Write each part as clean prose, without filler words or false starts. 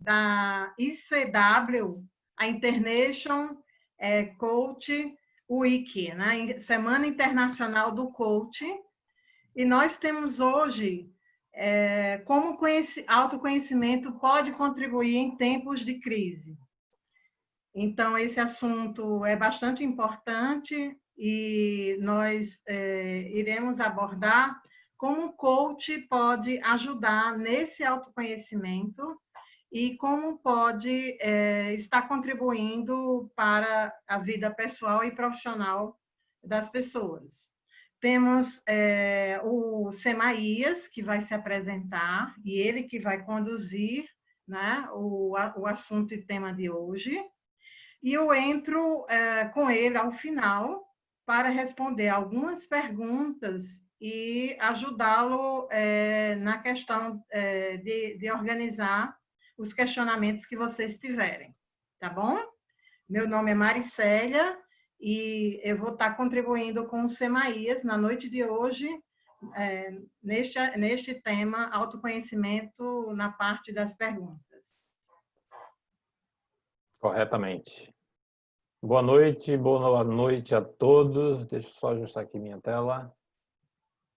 da ICW, a International Coach Week, né? Semana Internacional do Coach. E nós temos hoje como autoconhecimento pode contribuir em tempos de crise. Então, esse assunto é bastante importante e nós iremos abordar como o coach pode ajudar nesse autoconhecimento e como pode estar contribuindo para a vida pessoal e profissional das pessoas. Temos o Semaías, que vai se apresentar, e ele que vai conduzir, né, o assunto e tema de hoje. E eu entro com ele ao final para responder algumas perguntas e ajudá-lo na questão de organizar os questionamentos que vocês tiverem, tá bom? Meu nome é Maricélia e eu vou estar contribuindo com o Semaías na noite de hoje, neste tema, autoconhecimento, na parte das perguntas. Corretamente. Boa noite a todos. Deixa eu só ajustar aqui minha tela.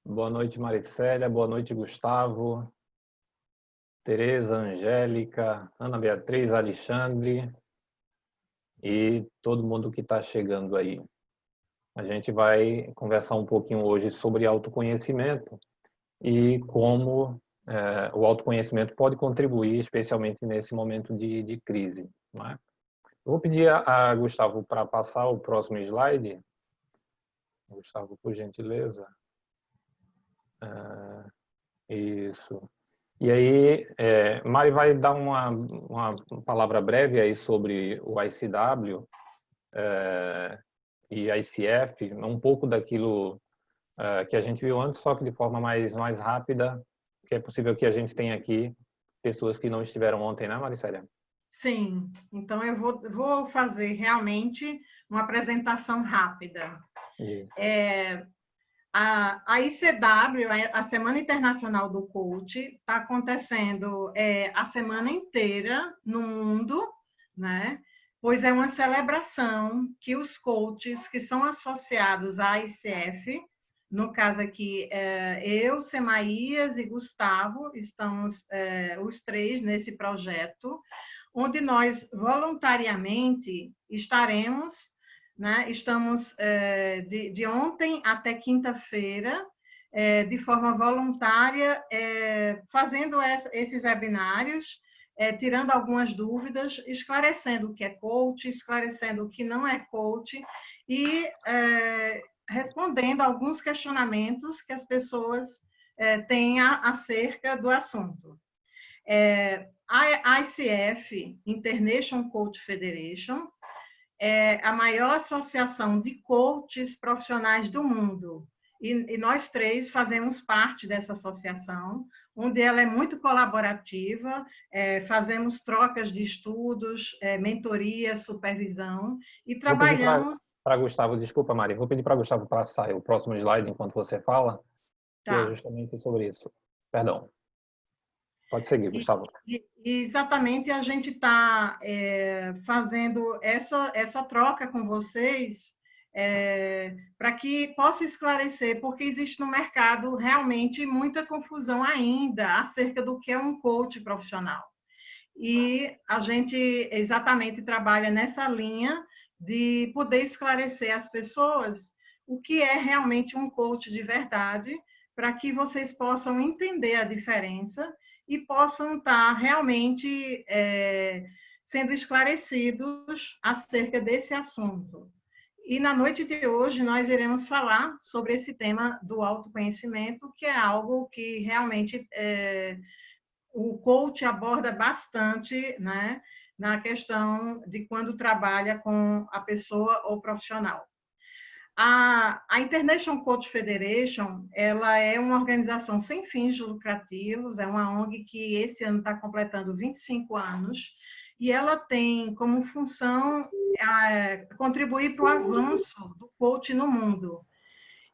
Boa noite, Maricélia. Boa noite, Gustavo, Tereza, Angélica, Ana Beatriz, Alexandre e todo mundo que está chegando aí. A gente vai conversar um pouquinho hoje sobre autoconhecimento e como o autoconhecimento pode contribuir, especialmente nesse momento de crise, não é? Eu vou pedir a Gustavo para passar o próximo slide. Gustavo, por gentileza. Isso. E aí, Mari vai dar uma palavra breve aí sobre o ICW e ICF, um pouco daquilo que a gente viu antes, só que de forma mais rápida, que é possível que a gente tenha aqui pessoas que não estiveram ontem, né, Maricélia? Sim, então eu vou fazer realmente uma apresentação rápida. A ICW, a Semana Internacional do Coach, está acontecendo a semana inteira no mundo, né? Pois é uma celebração que os coaches que são associados à ICF, no caso aqui, eu, Semaías e Gustavo, estamos os três nesse projeto, onde nós voluntariamente estaremos, né? Estamos de ontem até quinta-feira, de forma voluntária, fazendo esses webinários, tirando algumas dúvidas, esclarecendo o que é coach, esclarecendo o que não é coach e respondendo alguns questionamentos que as pessoas têm acerca do assunto. A ICF, International Coach Federation, é a maior associação de coaches profissionais do mundo. E nós três fazemos parte dessa associação, onde ela é muito colaborativa, fazemos trocas de estudos, mentoria, supervisão, e trabalhamos... Para Gustavo, desculpa, Mari, vou pedir para Gustavo passar o próximo slide enquanto você fala, que é justamente sobre isso. Perdão. Pode seguir, Gustavo. Exatamente, a gente está fazendo essa troca com vocês para que possa esclarecer, porque existe no mercado realmente muita confusão ainda acerca do que é um coach profissional. E a gente exatamente trabalha nessa linha de poder esclarecer às pessoas o que é realmente um coach de verdade, para que vocês possam entender a diferença e possam estar realmente sendo esclarecidos acerca desse assunto. E na noite de hoje nós iremos falar sobre esse tema do autoconhecimento, que é algo que realmente o coach aborda bastante, né, na questão de quando trabalha com a pessoa ou profissional. A International Coach Federation, ela é uma organização sem fins lucrativos, é uma ONG que esse ano está completando 25 anos, e ela tem como função contribuir para o avanço do coach no mundo.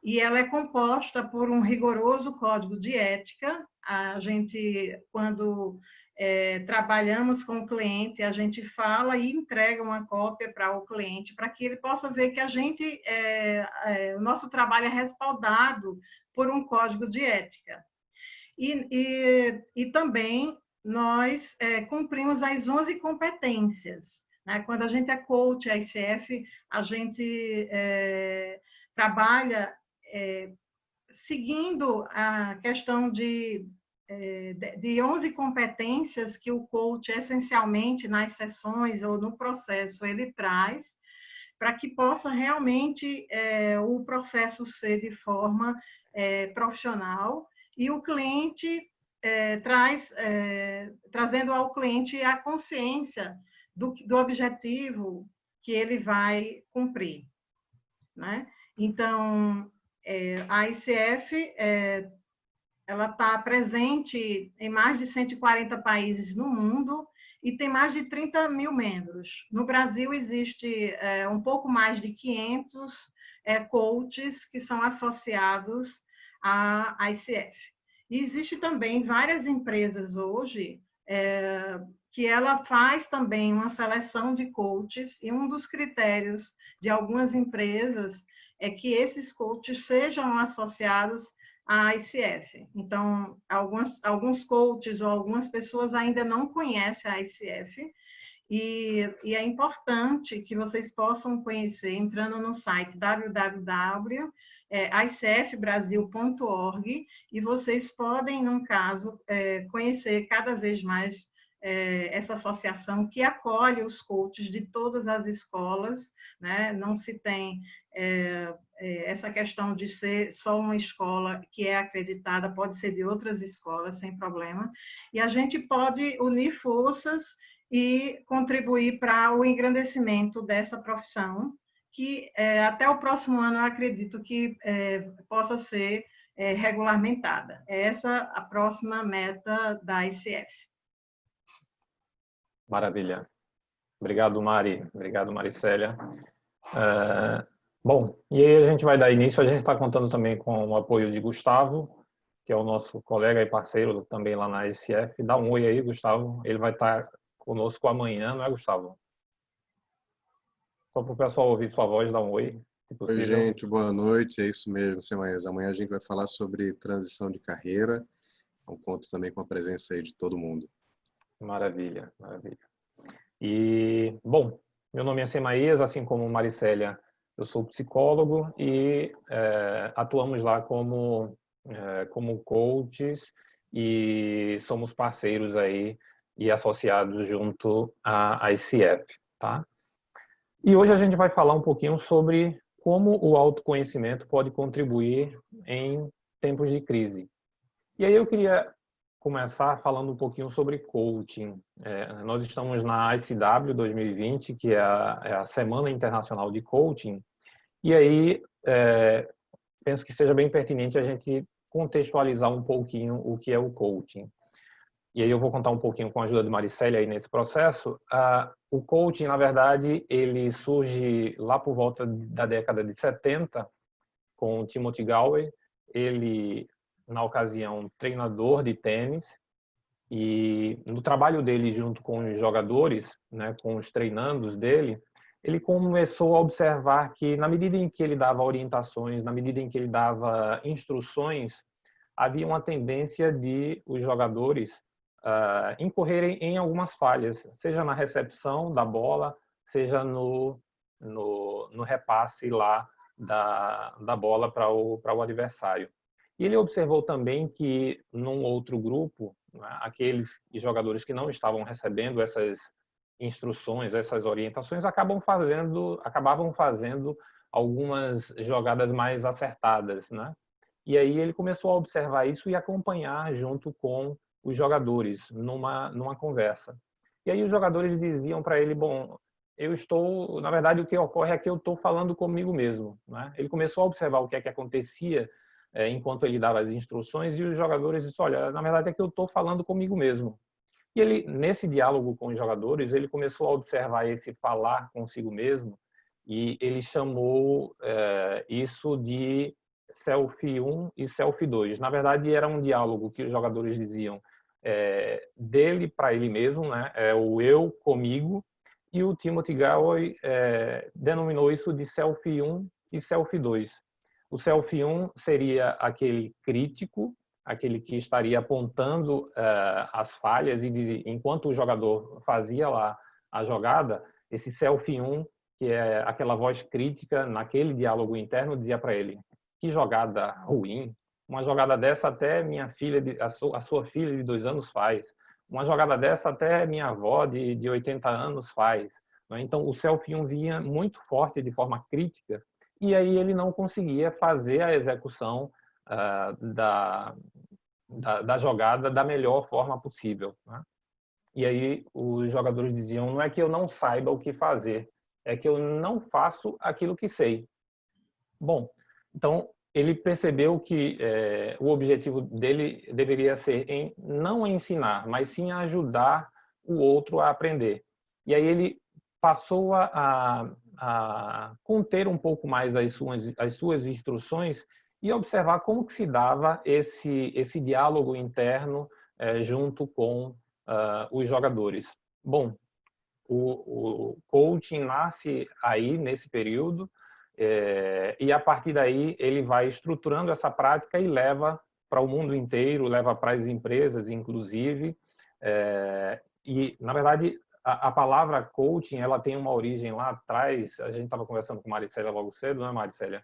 E ela é composta por um rigoroso código de ética. A gente, quando trabalhamos com o cliente, a gente fala e entrega uma cópia para o cliente, para que ele possa ver que o nosso trabalho é respaldado por um código de ética. E também nós cumprimos as 11 competências, né? Quando a gente é coach, a ICF, a gente trabalha seguindo a questão de 11 competências que o coach, essencialmente, nas sessões ou no processo, ele traz, para que possa realmente o processo ser de forma profissional e o cliente trazendo ao cliente a consciência do objetivo que ele vai cumprir, né? Então, a ICF ela está presente em mais de 140 países no mundo e tem mais de 30 mil membros. No Brasil, existe um pouco mais de 500 coaches que são associados à ICF. E existe também várias empresas hoje que ela faz também uma seleção de coaches, e um dos critérios de algumas empresas é que esses coaches sejam associados à ICF. Então, alguns coaches ou algumas pessoas ainda não conhecem a ICF, e é importante que vocês possam conhecer entrando no site www.icfbrasil.org, e vocês podem, no caso, conhecer cada vez mais essa associação que acolhe os coaches de todas as escolas, né? Não se tem essa questão de ser só uma escola que é acreditada, pode ser de outras escolas, sem problema, e a gente pode unir forças e contribuir para o engrandecimento dessa profissão, que até o próximo ano eu acredito que possa ser regulamentada. É essa a próxima meta da ICF. Maravilha. Obrigado, Mari. Obrigado, Maricélia. Bom, e aí a gente vai dar início. A gente está contando também com o apoio de Gustavo, que é o nosso colega e parceiro também lá na ICF. Dá um oi aí, Gustavo. Ele vai estar conosco amanhã, não é, Gustavo? Só para o pessoal ouvir sua voz, dá um oi, se Oi, possível. gente, boa noite. É isso mesmo, Semaes. Amanhã a gente vai falar sobre transição de carreira. Conto também com a presença aí de todo mundo. Maravilha, maravilha. E, bom, meu nome é Semaías, assim como Maricélia, eu sou psicólogo e atuamos lá como coaches e somos parceiros aí e associados junto à ICF, tá? E hoje a gente vai falar um pouquinho sobre como o autoconhecimento pode contribuir em tempos de crise. E aí eu queria começar falando um pouquinho sobre coaching. Nós estamos na ICW 2020, que é a Semana Internacional de Coaching, e aí penso que seja bem pertinente a gente contextualizar um pouquinho o que é o coaching. E aí eu vou contar um pouquinho com a ajuda de Maricélia aí nesse processo. O coaching, na verdade, ele surge lá por volta da década de 70, com Timothy Galway. Ele, na ocasião, treinador de tênis, e no trabalho dele junto com os jogadores, né, com os treinandos dele, ele começou a observar que, na medida em que ele dava orientações, na medida em que ele dava instruções, havia uma tendência de os jogadores incorrerem em algumas falhas, seja na recepção da bola, seja no repasse lá da bola para o adversário. E ele observou também que, num outro grupo, aqueles jogadores que não estavam recebendo essas instruções, essas orientações, acabavam fazendo algumas jogadas mais acertadas, né? E aí ele começou a observar isso e acompanhar junto com os jogadores numa conversa. E aí os jogadores diziam para ele, bom, na verdade o que ocorre é que eu estou falando comigo mesmo, né? Ele começou a observar o que é que acontecia enquanto ele dava as instruções, e os jogadores disseram, olha, na verdade é que eu estou falando comigo mesmo. E ele, nesse diálogo com os jogadores, ele começou a observar esse falar consigo mesmo, e ele chamou isso de Self 1 e Self 2. Na verdade, era um diálogo que os jogadores diziam, dele para ele mesmo, né? É o eu comigo, e o Timothy Gallwey denominou isso de Self 1 e Self 2. O Self 1 seria aquele crítico, aquele que estaria apontando as falhas, e enquanto o jogador fazia lá a jogada, esse Self 1, que é aquela voz crítica naquele diálogo interno, dizia para ele: que jogada ruim, uma jogada dessa até minha filha, a sua filha de 2 anos faz, uma jogada dessa até minha avó de 80 anos faz. Então o Self 1 vinha muito forte de forma crítica, e aí ele não conseguia fazer a execução da jogada da melhor forma possível, né? E aí os jogadores diziam: não é que eu não saiba o que fazer, é que eu não faço aquilo que sei. Bom, então ele percebeu que o objetivo dele deveria ser não ensinar, mas sim ajudar o outro a aprender. E aí ele passou a conter um pouco mais as suas instruções e observar como que se dava esse diálogo interno junto com os jogadores. Bom, o coaching nasce aí nesse período, e a partir daí ele vai estruturando essa prática e leva para o mundo inteiro, leva para as empresas, inclusive. E, na verdade, a palavra coaching, ela tem uma origem lá atrás. A gente estava conversando com Maricélia logo cedo, não é, Maricélia?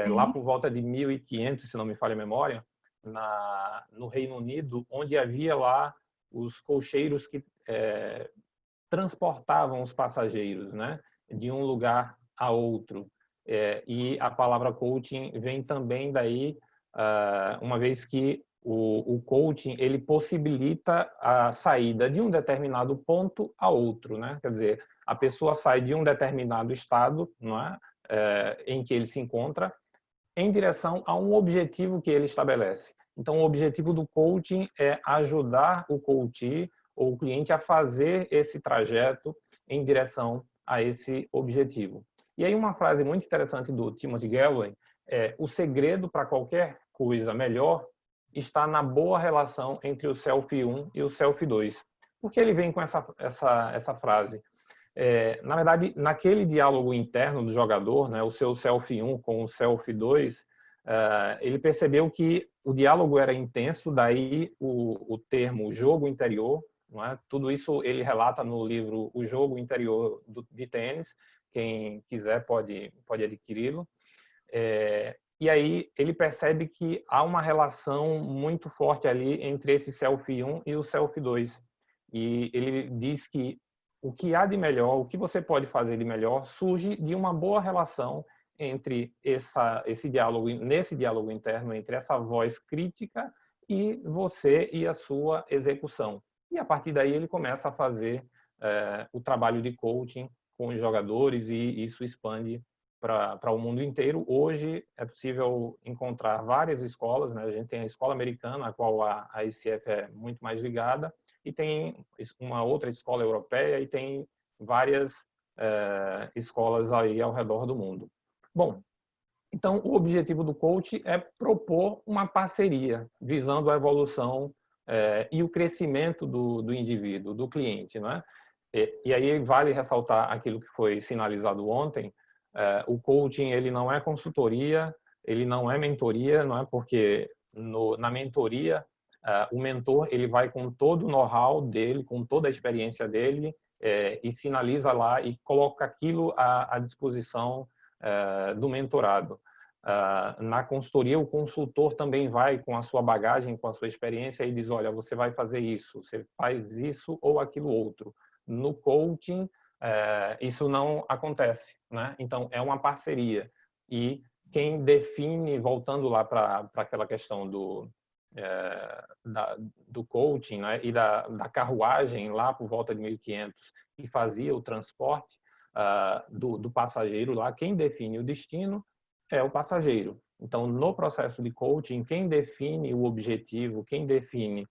Lá por volta de 1500, se não me falha a memória, no Reino Unido, onde havia lá os cocheiros que transportavam os passageiros, né, de um lugar a outro. E a palavra coaching vem também daí, uma vez que o coaching ele possibilita a saída de um determinado ponto a outro, né? Quer dizer, a pessoa sai de um determinado estado, não é? Em que ele se encontra, em direção a um objetivo que ele estabelece. Então, o objetivo do coaching é ajudar o coachee ou o cliente a fazer esse trajeto em direção a esse objetivo. E aí uma frase muito interessante do Timothy Gallwey é: o segredo para qualquer coisa melhor está na boa relação entre o Self 1 e o Self 2. Por que ele vem com essa frase? Na verdade, naquele diálogo interno do jogador, né, o seu Self 1 com o Self 2, ele percebeu que o diálogo era intenso, daí o termo jogo interior, não é? Tudo isso ele relata no livro O Jogo Interior de Tênis, quem quiser pode adquiri-lo. E aí ele percebe que há uma relação muito forte ali entre esse Self 1 e o Self 2. E ele diz que o que há de melhor, o que você pode fazer de melhor, surge de uma boa relação entre nesse diálogo interno, entre essa voz crítica e você e a sua execução. E a partir daí ele começa a fazer o trabalho de coaching com os jogadores, e isso expande para o mundo inteiro. Hoje é possível encontrar várias escolas, né? A gente tem a escola americana, a qual a ICF é muito mais ligada, e tem uma outra escola europeia, e tem várias escolas aí ao redor do mundo. Bom, então o objetivo do coach é propor uma parceria visando a evolução e o crescimento do indivíduo, do cliente, não é? E aí vale ressaltar aquilo que foi sinalizado ontem: o coaching ele não é consultoria, ele não é mentoria, não é? Porque na mentoria o mentor ele vai com todo o know-how dele, com toda a experiência dele, e sinaliza lá e coloca aquilo à disposição do mentorado. Na consultoria, o consultor também vai com a sua bagagem, com a sua experiência, e diz: olha, você vai fazer isso, você faz isso ou aquilo outro. No coaching, isso não acontece, né? Então, é uma parceria. E quem define, voltando lá para aquela questão do coaching, né, e da carruagem lá por volta de 1500, que fazia o transporte do passageiro lá, quem define o destino é o passageiro. Então, no processo de coaching, quem define o objetivo, quem define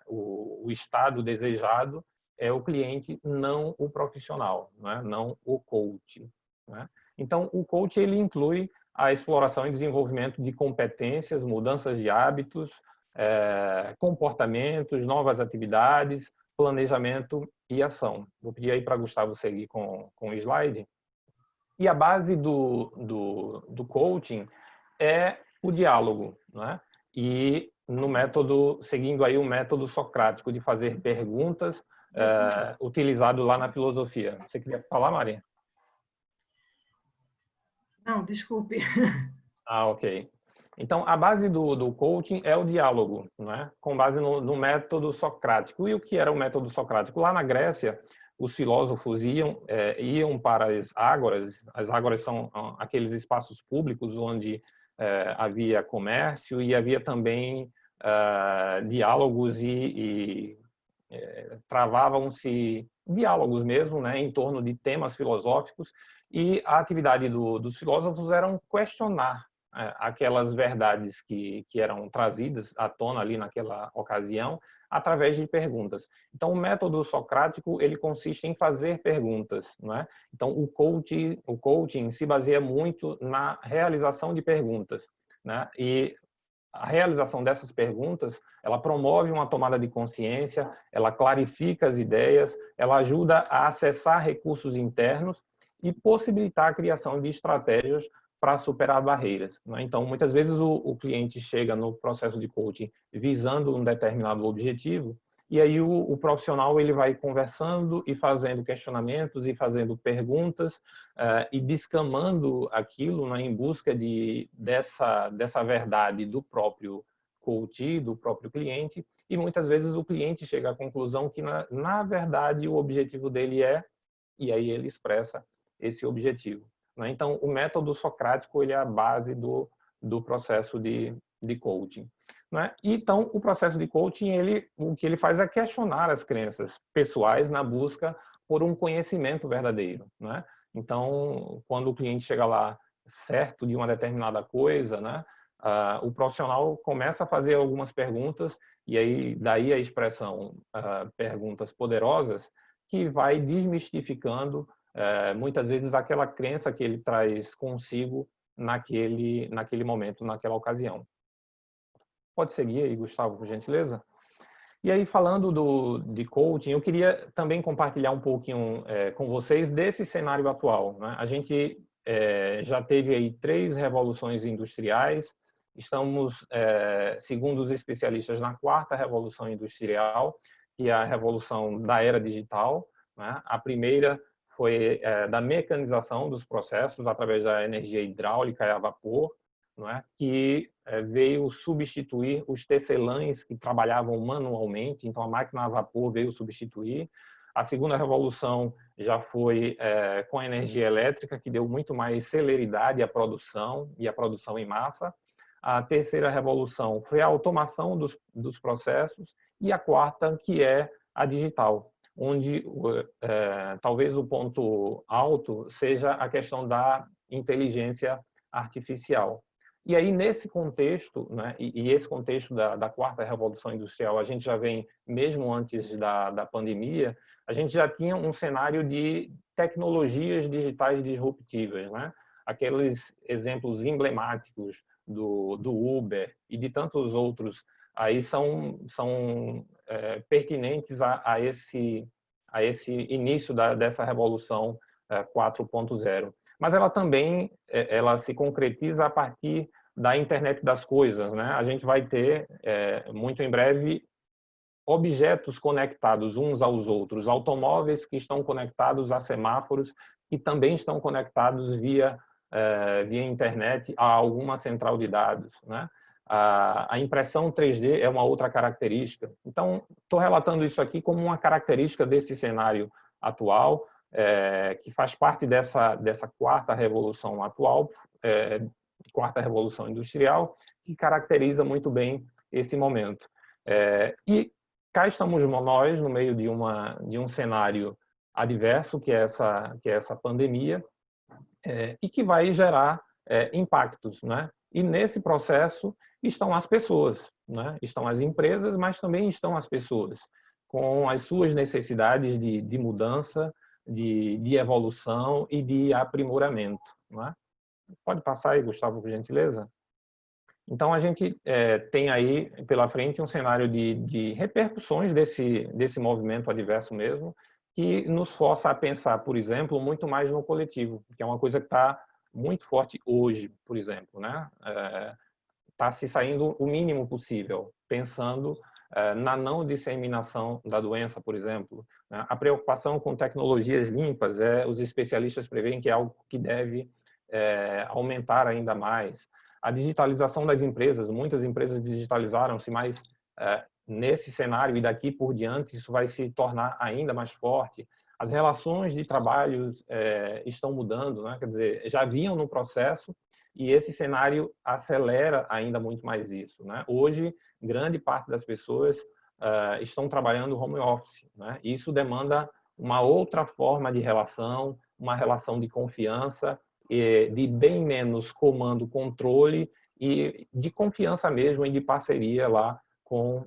o estado desejado é o cliente, não o profissional, né? Não o coach, né? Então, o coach ele inclui a exploração e desenvolvimento de competências, mudanças de hábitos, comportamentos, novas atividades, planejamento e ação. Vou pedir aí para Gustavo seguir com o slide. E a base do coaching é o diálogo, né? E no método, seguindo aí o método socrático de fazer perguntas, utilizado lá na filosofia. Você queria falar, Maria? Não, desculpe. Ah, ok. Então, a base do coaching é o diálogo, né? Com base no método socrático. E o que era o método socrático? Lá na Grécia, os filósofos iam para as ágoras. As ágoras são aqueles espaços públicos onde havia comércio e havia também diálogos e travavam-se diálogos mesmo, né, em torno de temas filosóficos, e a atividade dos filósofos era questionar aquelas verdades que eram trazidas à tona ali naquela ocasião, através de perguntas. Então, o método socrático, ele consiste em fazer perguntas, não é? Então, o coaching se baseia muito na realização de perguntas, né? E a realização dessas perguntas, ela promove uma tomada de consciência, ela clarifica as ideias, ela ajuda a acessar recursos internos e possibilitar a criação de estratégias para superar barreiras. Então, muitas vezes o cliente chega no processo de coaching visando um determinado objetivo, e aí o profissional ele vai conversando e fazendo questionamentos e fazendo perguntas e descamando aquilo, né, em busca dessa verdade do próprio coach, do próprio cliente, e muitas vezes o cliente chega à conclusão que, na verdade, o objetivo dele e aí ele expressa esse objetivo. Né? Então, o método socrático ele é a base do processo de coaching. Né? Então, o processo de coaching, o que ele faz é questionar as crenças pessoais na busca por um conhecimento verdadeiro. Né? Então, quando o cliente chega lá certo de uma determinada coisa, né, o profissional começa a fazer algumas perguntas, e aí daí a expressão perguntas poderosas, que vai desmistificando muitas vezes aquela crença que ele traz consigo naquele momento, naquela ocasião. Pode seguir aí, Gustavo, por gentileza? E aí, falando de coaching, eu queria também compartilhar um pouquinho com vocês desse cenário atual. Né? A gente já teve aí 3 revoluções industriais, estamos, segundo os especialistas, na 4ª revolução industrial, que é a revolução da era digital. Né? A primeira foi da mecanização dos processos através da energia hidráulica e a vapor, não é? Que veio substituir os tecelães que trabalhavam manualmente, então a máquina a vapor veio substituir. A segunda revolução já foi com a energia elétrica, que deu muito mais celeridade à produção e à produção em massa. A terceira revolução foi a automação dos processos, e a 4ª, que é a digital, onde talvez o ponto alto seja a questão da inteligência artificial. E aí, nesse contexto, né, e esse contexto da 4ª Revolução Industrial, a gente já vem, mesmo antes da pandemia, a gente já tinha um cenário de tecnologias digitais disruptivas, né? Aqueles exemplos emblemáticos do Uber e de tantos outros aí são pertinentes a esse início dessa Revolução 4.0. Mas ela também ela se concretiza a partir da internet das coisas, né? A gente vai ter, muito em breve, objetos conectados uns aos outros, automóveis que estão conectados a semáforos, que também estão conectados via internet a alguma central de dados, né? A impressão 3D é uma outra característica. Então, estou relatando isso aqui como uma característica desse cenário atual, que faz parte dessa 4ª revolução atual, 4ª revolução industrial, que caracteriza muito bem esse momento. E cá estamos nós no meio de um cenário adverso, que é essa pandemia, e que vai gerar impactos, né? E nesse processo estão as pessoas, né? Estão as empresas, mas também estão as pessoas, com as suas necessidades de mudança, de evolução e de aprimoramento. Não é? Pode passar aí, Gustavo, por gentileza? Então, a gente tem aí pela frente um cenário de repercussões desse movimento adverso mesmo, que nos força a pensar, por exemplo, muito mais no coletivo, que é uma coisa que está muito forte hoje, por exemplo, né? Está se saindo o mínimo possível, pensando na não disseminação da doença, por exemplo. Né? A preocupação com tecnologias limpas, os especialistas preveem que é algo que deve aumentar ainda mais. A digitalização das empresas, muitas empresas digitalizaram-se, mas nesse cenário e daqui por diante isso vai se tornar ainda mais forte. As relações de trabalho estão mudando, né? Quer dizer, já vinham no processo, e esse cenário acelera ainda muito mais isso, né? Hoje, grande parte das pessoas estão trabalhando home office, né? Isso demanda uma outra forma de relação, uma relação de confiança, de bem menos comando, controle e de confiança mesmo e de parceria lá com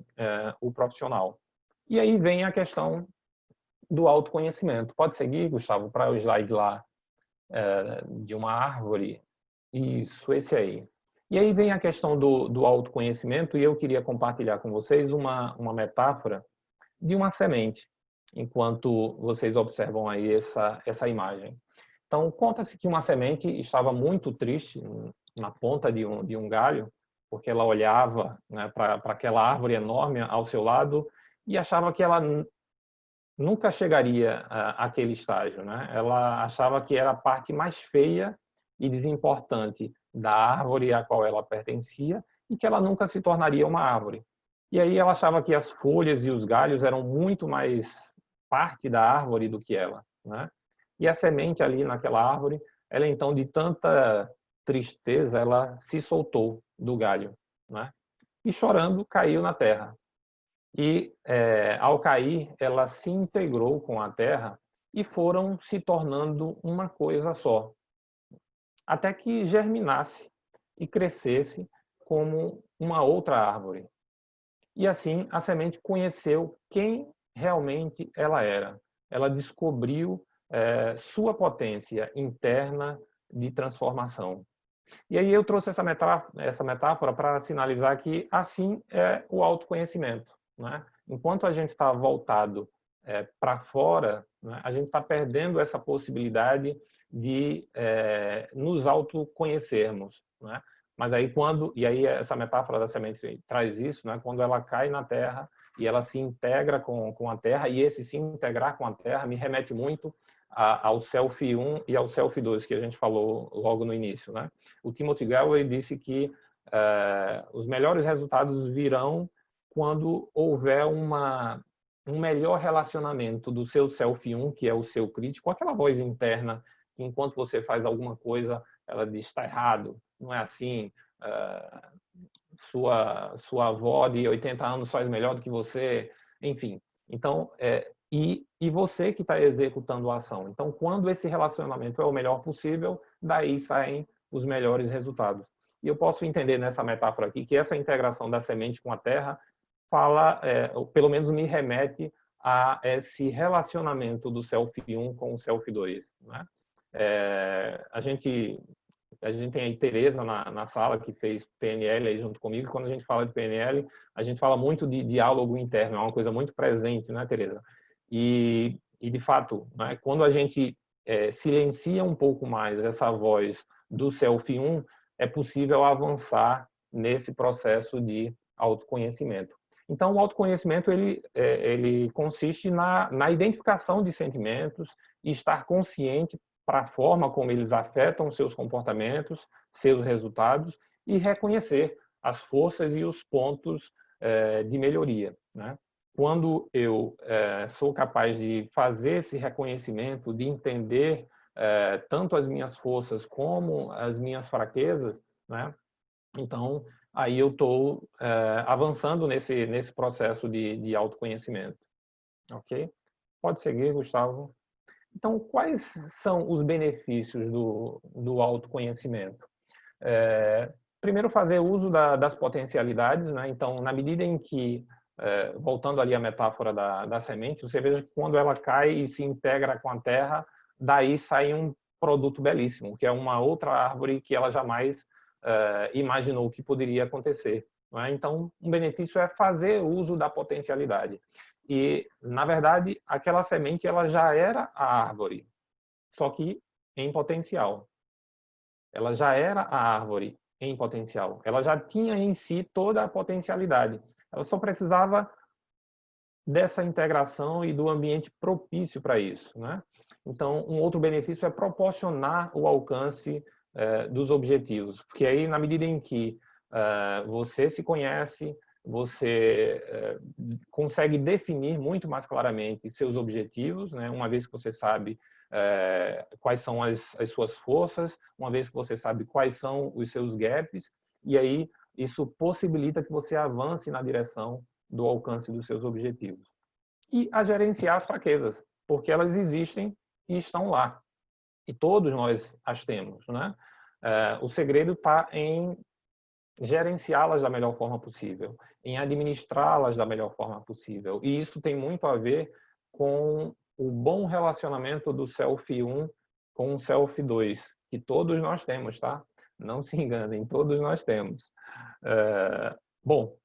o profissional. E aí vem a questão do autoconhecimento. Pode seguir, Gustavo, para o slide lá de uma árvore. Isso, esse aí. E aí vem a questão do autoconhecimento, e eu queria compartilhar com vocês uma metáfora de uma semente, enquanto vocês observam aí essa imagem. Então, conta-se que uma semente estava muito triste na ponta de um galho, porque ela olhava, né, para aquela árvore enorme ao seu lado e achava que ela nunca chegaria àquele estágio, né? Ela achava que era a parte mais feia e desimportante da árvore a qual ela pertencia e que ela nunca se tornaria uma árvore. E aí ela achava que as folhas e os galhos eram muito mais parte da árvore do que ela, né? E a semente ali naquela árvore, ela então de tanta tristeza, ela se soltou do galho, né? E chorando caiu na terra. E ao cair, ela se integrou com a terra e foram se tornando uma coisa só, até que germinasse e crescesse como uma outra árvore. E assim a semente conheceu quem realmente ela era. Ela descobriu sua potência interna de transformação. E aí eu trouxe essa metáfora para sinalizar que assim é o autoconhecimento, né? Enquanto a gente está voltado para fora, né, a gente está perdendo essa possibilidade de nos autoconhecermos, né? Mas aí e aí essa metáfora da semente traz isso, né? Quando ela cai na terra e ela se integra com a terra, e esse se integrar com a terra me remete muito ao Self 1 e ao Self 2 que a gente falou logo no início, né? O Timothy Gallwey disse que os melhores resultados virão quando houver um melhor relacionamento do seu Self 1, que é o seu crítico, aquela voz interna que enquanto você faz alguma coisa, ela diz, está errado, não é assim, sua avó de 80 anos faz melhor do que você, enfim. Então, e você que está executando a ação. Então, quando esse relacionamento é o melhor possível, daí saem os melhores resultados. E eu posso entender nessa metáfora aqui que essa integração da semente com a terra fala, ou pelo menos me remete a esse relacionamento do Self 1 com o Self 2. Né? A gente tem aí Tereza na sala que fez PNL aí junto comigo. Quando a gente fala de PNL, a gente fala muito de diálogo interno, é uma coisa muito presente, né, Tereza? E de fato, né, quando a gente silencia um pouco mais essa voz do Self 1, é possível avançar nesse processo de autoconhecimento. Então, o autoconhecimento ele consiste na identificação de sentimentos e estar consciente para a forma como eles afetam seus comportamentos, seus resultados, e reconhecer as forças e os pontos de melhoria, né? Quando eu sou capaz de fazer esse reconhecimento, de entender tanto as minhas forças como as minhas fraquezas, né? Então, aí eu estou avançando nesse processo de autoconhecimento. Ok? Pode seguir, Gustavo. Então, quais são os benefícios do autoconhecimento? Primeiro, fazer uso das potencialidades, né? Então, na medida em que, voltando ali à metáfora da semente, você veja que quando ela cai e se integra com a terra, daí sai um produto belíssimo, que é uma outra árvore que ela jamais imaginou que poderia acontecer. Não é? Então, um benefício é fazer uso da potencialidade. E, na verdade, aquela semente ela já era a árvore, só que em potencial. Ela já era a árvore em potencial. Ela já tinha em si toda a potencialidade. Ela só precisava dessa integração e do ambiente propício para isso, né? Então, um outro benefício é proporcionar o alcance dos objetivos, porque aí, na medida em que você se conhece, você consegue definir muito mais claramente seus objetivos, né? Uma vez que você sabe quais são as suas forças, uma vez que você sabe quais são os seus gaps, e aí isso possibilita que você avance na direção do alcance dos seus objetivos. E a gerenciar as fraquezas, porque elas existem e estão lá. E todos nós as temos, né? O segredo está em gerenciá-las da melhor forma possível, em administrá-las da melhor forma possível. E isso tem muito a ver com o bom relacionamento do Self 1 com o Self 2, que todos nós temos, tá? Não se enganem, todos nós temos. Bom,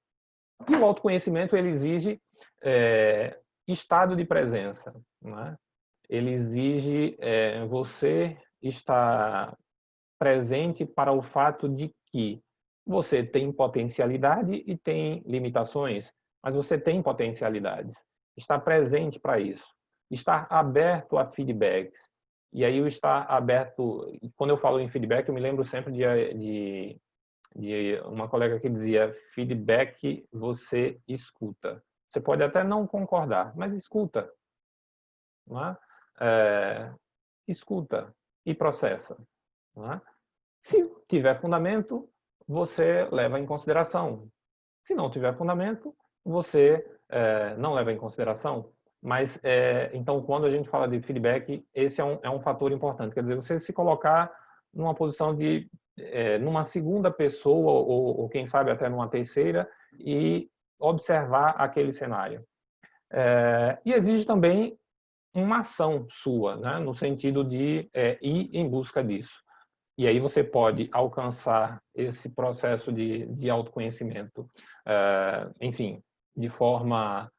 e o autoconhecimento ele exige estado de presença, né? Ele exige você estar presente para o fato de que você tem potencialidade e tem limitações, mas você tem potencialidades. Está presente para isso. Estar aberto a feedbacks. E aí o estar aberto, quando eu falo em feedback, eu me lembro sempre de uma colega que dizia: feedback você escuta. Você pode até não concordar, mas escuta. Não é? Escuta e processa. Não é? Se tiver fundamento, você leva em consideração. Se não tiver fundamento, você não leva em consideração. Mas, então, quando a gente fala de feedback, esse é um fator importante. Quer dizer, você se colocar numa posição de numa segunda pessoa ou quem sabe até numa terceira e observar aquele cenário. E exige também uma ação sua, né? No sentido de ir em busca disso. E aí você pode alcançar esse processo de autoconhecimento, enfim, de forma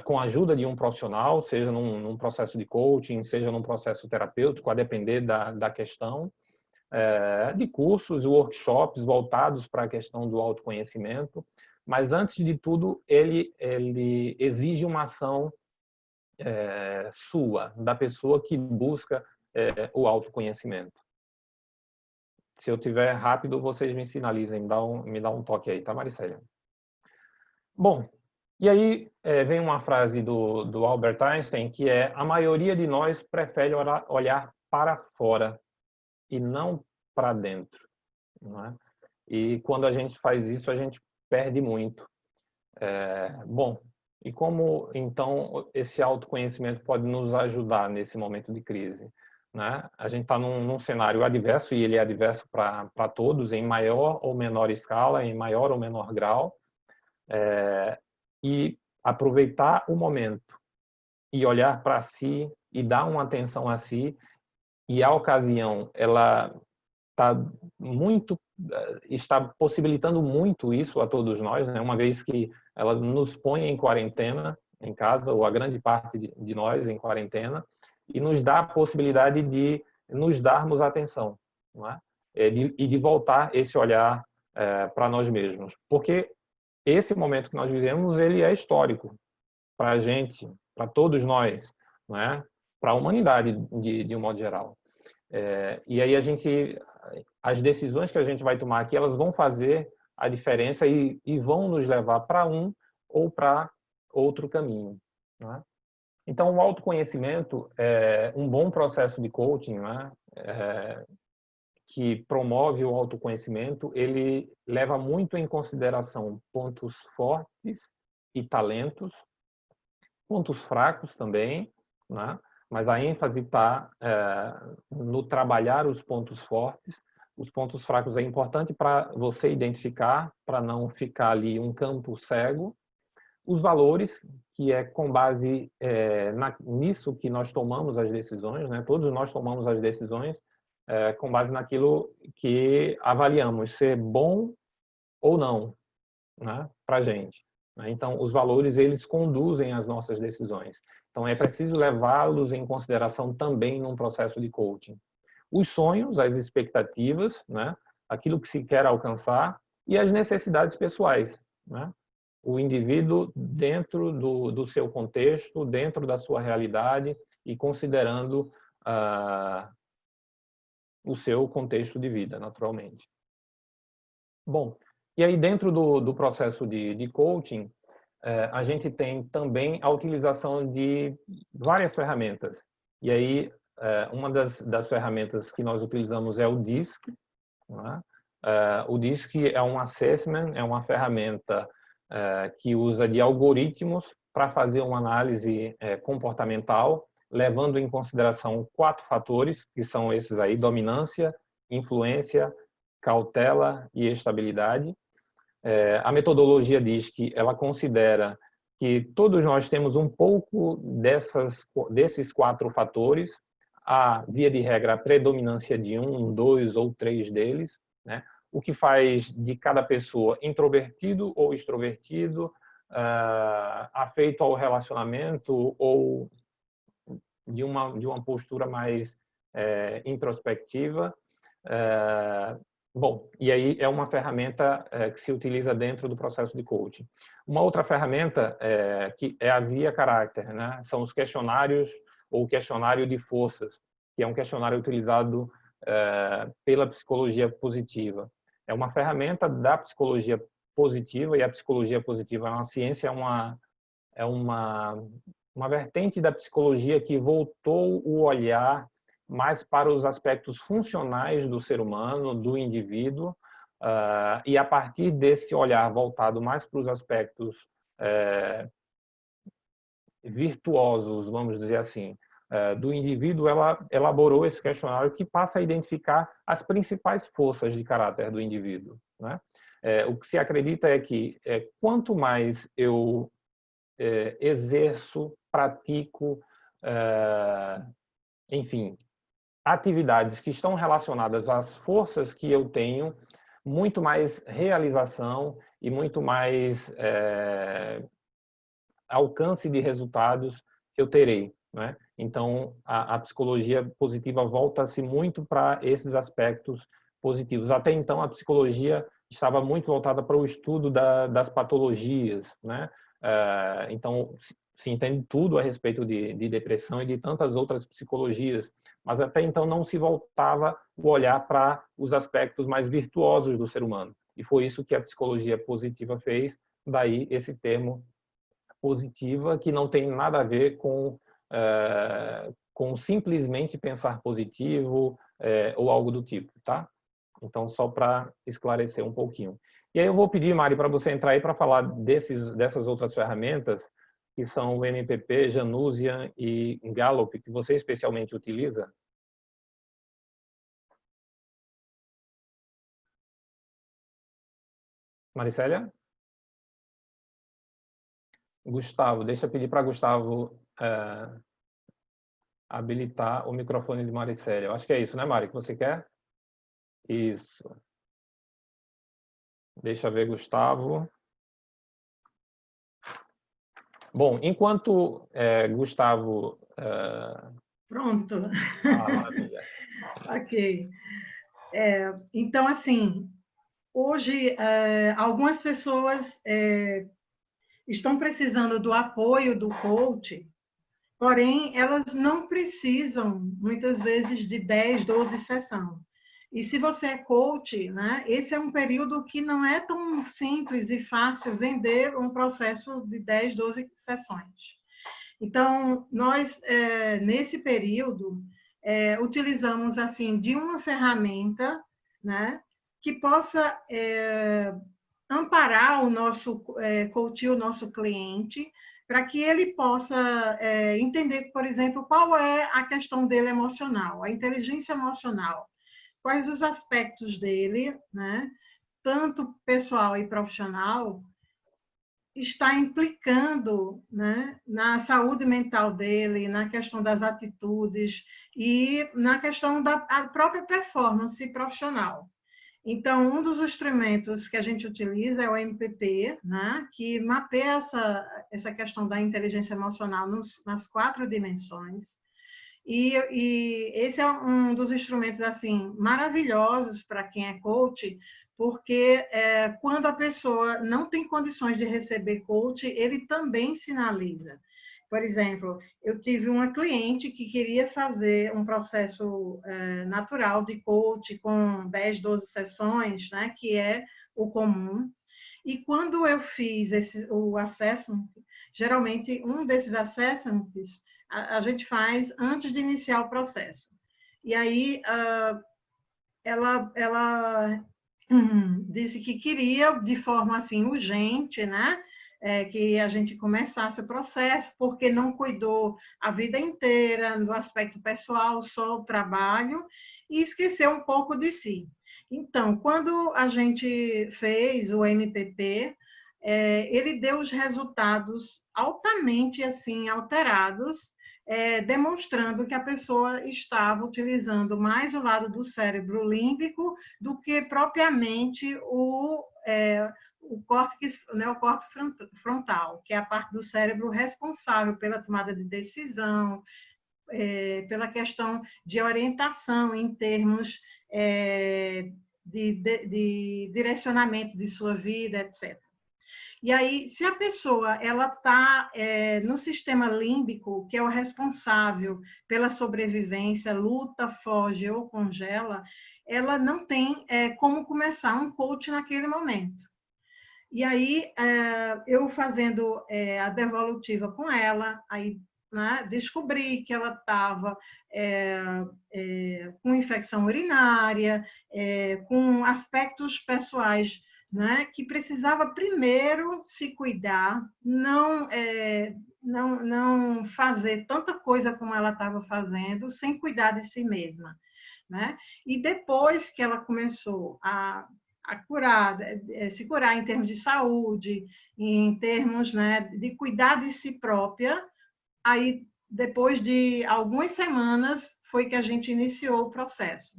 com a ajuda de um profissional, seja num processo de coaching, seja num processo terapêutico, a depender da questão, de cursos, workshops voltados para a questão do autoconhecimento. Mas, antes de tudo, ele exige uma ação sua, da pessoa que busca o autoconhecimento. Se eu tiver rápido, vocês me sinalizem, me dá um toque aí, tá, Maricélia? Bom, e aí vem uma frase do Albert Einstein, que é: a maioria de nós prefere olhar para fora e não para dentro. Não é? E quando a gente faz isso, a gente perde muito. Bom, e como, então, esse autoconhecimento pode nos ajudar nesse momento de crise? Né? A gente está num cenário adverso, e ele é adverso para todos, em maior ou menor escala, em maior ou menor grau, e aproveitar o momento e olhar para si e dar uma atenção a si, e a ocasião ela está possibilitando muito isso a todos nós, né? Uma vez que ela nos põe em quarentena em casa, ou a grande parte de nós em quarentena, e nos dá a possibilidade de nos darmos atenção, não é? E de voltar esse olhar para nós mesmos. Porque esse momento que nós vivemos, ele é histórico para a gente, para todos nós, não é? Para a humanidade de um modo geral. E aí as decisões que a gente vai tomar aqui, elas vão fazer a diferença e vão nos levar para um ou para outro caminho, não é? Então, o autoconhecimento é um bom processo de coaching, né? Que promove o autoconhecimento. Ele leva muito em consideração pontos fortes e talentos, pontos fracos também, né? Mas a ênfase está no trabalhar os pontos fortes. Os pontos fracos é importante para você identificar, para não ficar ali um campo cego. Os valores, que é com base nisso que nós tomamos as decisões, né? Todos nós tomamos as decisões, com base naquilo que avaliamos ser bom ou não, né, para a gente. Então, os valores, eles conduzem as nossas decisões. Então, é preciso levá-los em consideração também num processo de coaching. Os sonhos, as expectativas, né, aquilo que se quer alcançar e as necessidades pessoais, né? O indivíduo dentro do seu contexto, dentro da sua realidade e considerando o seu contexto de vida, naturalmente. Bom, e aí dentro do processo de coaching, a gente tem também a utilização de várias ferramentas. E aí, uma das ferramentas que nós utilizamos é o DISC, né? O DISC é um assessment, é uma ferramenta que usa de algoritmos para fazer uma análise comportamental, levando em consideração 4 fatores, que são esses aí: dominância, influência, cautela e estabilidade. A metodologia diz que ela considera que todos nós temos um pouco desses 4 fatores, a via de regra a predominância de 1, 2 ou 3 deles, né? O que faz de cada pessoa introvertido ou extrovertido, afeito ao relacionamento ou de uma postura mais introspectiva. Bom, e aí é uma ferramenta que se utiliza dentro do processo de coaching. Uma outra ferramenta que é a via caráter, né? São os questionários ou questionário de forças, que é um questionário utilizado pela psicologia positiva. É uma ferramenta da psicologia positiva, e a psicologia positiva é uma ciência, é uma vertente da psicologia que voltou o olhar mais para os aspectos funcionais do ser humano, do indivíduo, e a partir desse olhar voltado mais para os aspectos virtuosos, vamos dizer assim, do indivíduo, ela elaborou esse questionário que passa a identificar as principais forças de caráter do indivíduo, né? O que se acredita é que quanto mais eu exerço, pratico, enfim, atividades que estão relacionadas às forças que eu tenho, muito mais realização e muito mais alcance de resultados eu terei, né? Então, a psicologia positiva volta-se muito para esses aspectos positivos. Até então, a psicologia estava muito voltada para o estudo das patologias, né? Então, se entende tudo a respeito de depressão e de tantas outras psicologias, mas até então não se voltava o olhar para os aspectos mais virtuosos do ser humano. E foi isso que a psicologia positiva fez, daí esse termo positiva, que não tem nada a ver com simplesmente pensar positivo ou algo do tipo, tá? Então, só para esclarecer um pouquinho. E aí eu vou pedir, Mari, para você entrar aí para falar dessas outras ferramentas, que são o MPP, Janusian e Gallup, que você especialmente utiliza. Maricélia? Gustavo, deixa eu pedir para Gustavo habilitar o microfone de Maricélia. Eu acho que é isso, né, Mari, que você quer? Isso. Deixa eu ver, Gustavo. Bom, enquanto Gustavo... Pronto. maravilha. Ok. Então, assim, hoje, algumas pessoas estão precisando do apoio do coach, porém, elas não precisam, muitas vezes, de 10, 12 sessões. E se você é coach, né, esse é um período que não é tão simples e fácil vender um processo de 10, 12 sessões. Então, nós, nesse período, utilizamos, assim, de uma ferramenta, né, que possa amparar o nosso coach, o nosso cliente, para que ele possa entender, por exemplo, qual é a questão dele emocional, a inteligência emocional, quais os aspectos dele, né, tanto pessoal e profissional, está implicando, né, na saúde mental dele, na questão das atitudes e na questão da própria performance profissional. Então, um dos instrumentos que a gente utiliza é o MPP, né, que mapeia essa questão da inteligência emocional nas 4 dimensões. E esse é um dos instrumentos assim maravilhosos para quem é coach, porque quando a pessoa não tem condições de receber coach, ele também sinaliza. Por exemplo, eu tive uma cliente que queria fazer um processo natural de coach com 10, 12 sessões, né, que é o comum. E quando eu fiz o assessment, geralmente um desses assessments a gente faz antes de iniciar o processo. E aí ela disse que queria de forma assim urgente, né? Que a gente começasse o processo, porque não cuidou a vida inteira do aspecto pessoal, só o trabalho, e esqueceu um pouco de si. Então, quando a gente fez o MPP, ele deu os resultados altamente assim alterados, demonstrando que a pessoa estava utilizando mais o lado do cérebro límbico do que propriamente o córtex, né, o córtex frontal, que é a parte do cérebro responsável pela tomada de decisão, pela questão de orientação em termos de direcionamento de sua vida, etc. E aí, se a pessoa ela está no sistema límbico, que é o responsável pela sobrevivência, luta, foge ou congela, ela não tem como começar um coach naquele momento. E aí, eu fazendo a devolutiva com ela, aí né, descobri que ela estava com infecção urinária, com aspectos pessoais, né, que precisava primeiro se cuidar, não fazer tanta coisa como ela estava fazendo, sem cuidar de si mesma. Né? E depois que ela começou a curar, se curar em termos de saúde, em termos, né, de cuidar de si própria, aí depois de algumas semanas foi que a gente iniciou o processo.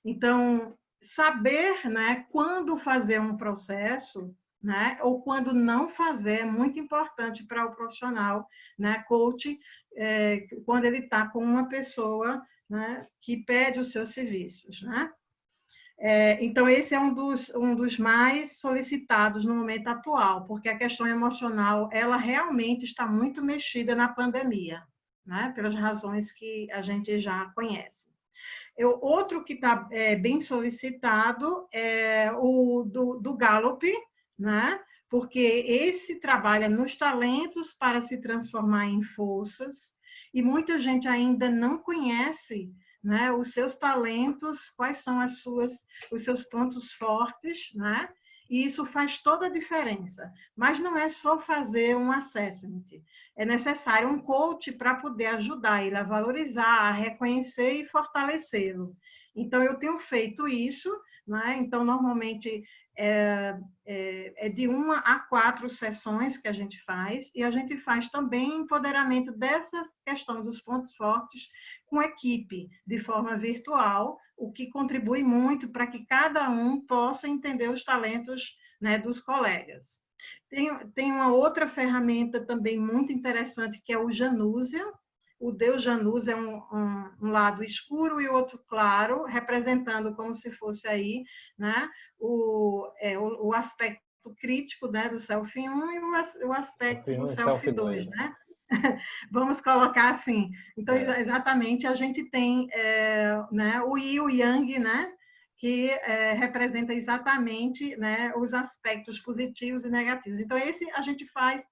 Então, saber, né, quando fazer um processo, né, ou quando não fazer é muito importante para o profissional, né, coach, quando ele está com uma pessoa, né, que pede os seus serviços, né? Então, esse é um dos mais solicitados no momento atual, porque a questão emocional, ela realmente está muito mexida na pandemia, né? Pelas razões que a gente já conhece. Outro que está bem solicitado é o do Gallup, né? Porque esse trabalha nos talentos para se transformar em forças, e muita gente ainda não conhece, né, os seus talentos, quais são os seus pontos fortes, né? E isso faz toda a diferença. Mas não é só fazer um assessment. É necessário um coach para poder ajudar ele a valorizar, a reconhecer e fortalecê-lo. Então, eu tenho feito isso, né? Então, normalmente é de 1 a 4 sessões que a gente faz, e a gente faz também empoderamento dessa questão dos pontos fortes com equipe, de forma virtual, o que contribui muito para que cada um possa entender os talentos, né, dos colegas. Tem uma outra ferramenta também muito interessante, que é o Janúzia. O Deus Janus é um lado escuro e outro claro, representando como se fosse aí, né, o aspecto crítico, né, do Self-1 e o aspecto do Self-2, né? Vamos colocar assim. Então, exatamente, a gente tem né, o Yin e o Yang, né, que representa exatamente, né, os aspectos positivos e negativos. Então, esse a gente faz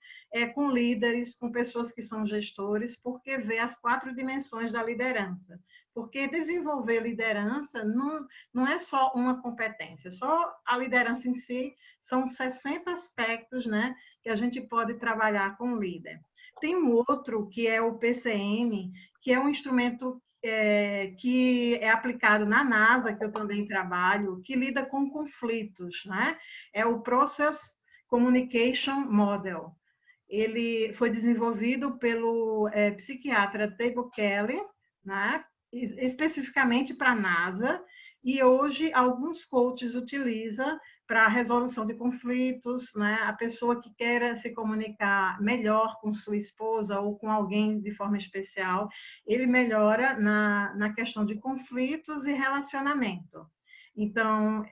com líderes, com pessoas que são gestores, porque vê as 4 dimensões da liderança. Porque desenvolver liderança não é só uma competência, só a liderança em si são 60 aspectos, né, que a gente pode trabalhar com o líder. Tem um outro, que é o PCM, que é um instrumento que é aplicado na NASA, que eu também trabalho, que lida com conflitos, né? É o Process Communication Model. Ele foi desenvolvido pelo psiquiatra Table Kelly, né? Especificamente para a NASA, e hoje alguns coaches utilizam para a resolução de conflitos, né? A pessoa que queira se comunicar melhor com sua esposa ou com alguém de forma especial, ele melhora na questão de conflitos e relacionamento. Então,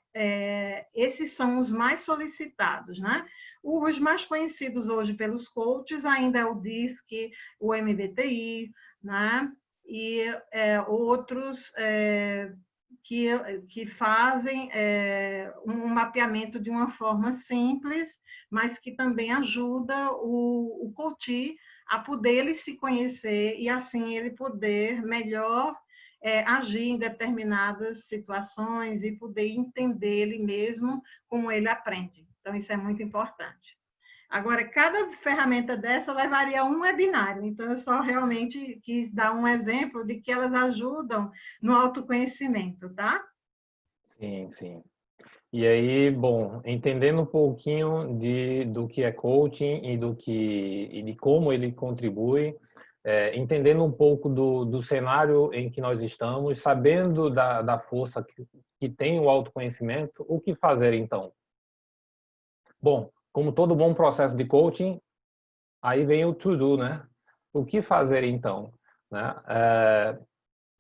esses são os mais solicitados, né? Os mais conhecidos hoje pelos coaches ainda é o DISC, o MBTI, né? E outros que fazem um mapeamento de uma forma simples, mas que também ajuda o coach a poder ele se conhecer e assim ele poder melhor agir em determinadas situações e poder entender ele mesmo como ele aprende. Então, isso é muito importante. Agora, cada ferramenta dessa levaria a um webinário, então eu só realmente quis dar um exemplo de que elas ajudam no autoconhecimento, tá? Sim, sim. E aí, bom, entendendo um pouquinho do que é coaching e de como ele contribui, entendendo um pouco do cenário em que nós estamos, sabendo da força que tem o autoconhecimento, o que fazer então? Bom, como todo bom processo de coaching, aí vem o to-do, né? O que fazer então? Né?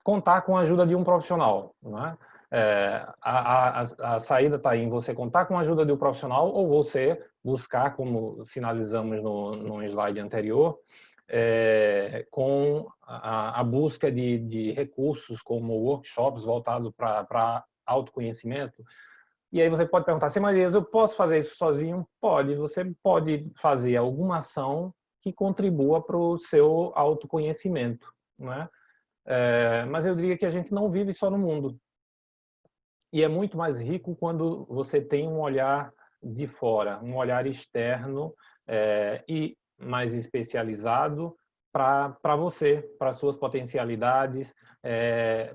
Contar com a ajuda de um profissional, né? A saída está em você contar com a ajuda de um profissional ou você buscar, como sinalizamos no slide anterior, com a busca de recursos como workshops voltados para autoconhecimento. E aí você pode perguntar, Marias, eu posso fazer isso sozinho? Pode, você pode fazer alguma ação que contribua para o seu autoconhecimento, né? Mas eu diria que a gente não vive só no mundo. E é muito mais rico quando você tem um olhar de fora, um olhar externo e mais especializado para você, para suas potencialidades,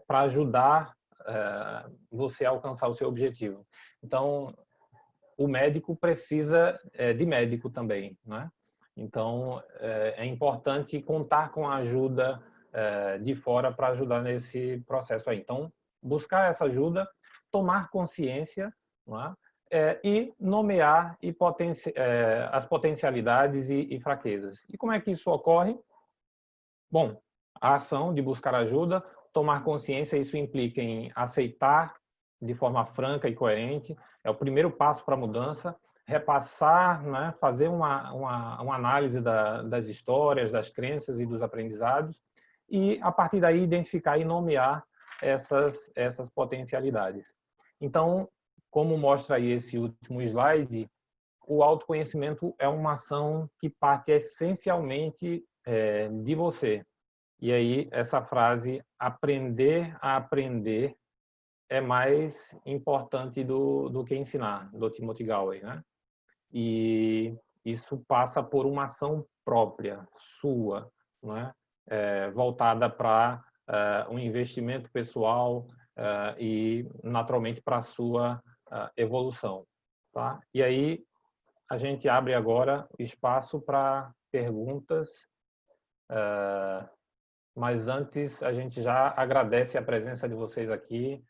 para ajudar você a alcançar o seu objetivo. Então, o médico precisa de médico também, né? Então, é importante contar com a ajuda de fora para ajudar nesse processo aí. Então, buscar essa ajuda, tomar consciência, não é? E nomear as potencialidades e fraquezas. E como é que isso ocorre? Bom, a ação de buscar ajuda, tomar consciência, isso implica em aceitar de forma franca e coerente, é o primeiro passo para a mudança, repassar, né, fazer uma análise das histórias, das crenças e dos aprendizados, e a partir daí identificar e nomear essas potencialidades. Então, como mostra aí esse último slide, o autoconhecimento é uma ação que parte essencialmente de você. E aí, essa frase, aprender a aprender, é mais importante do que ensinar, do Timothy Gallwey, né? E isso passa por uma ação própria, sua, né? Voltada para um investimento pessoal e, naturalmente, para a sua evolução. Tá? E aí, a gente abre agora espaço para perguntas, mas antes a gente já agradece a presença de vocês aqui,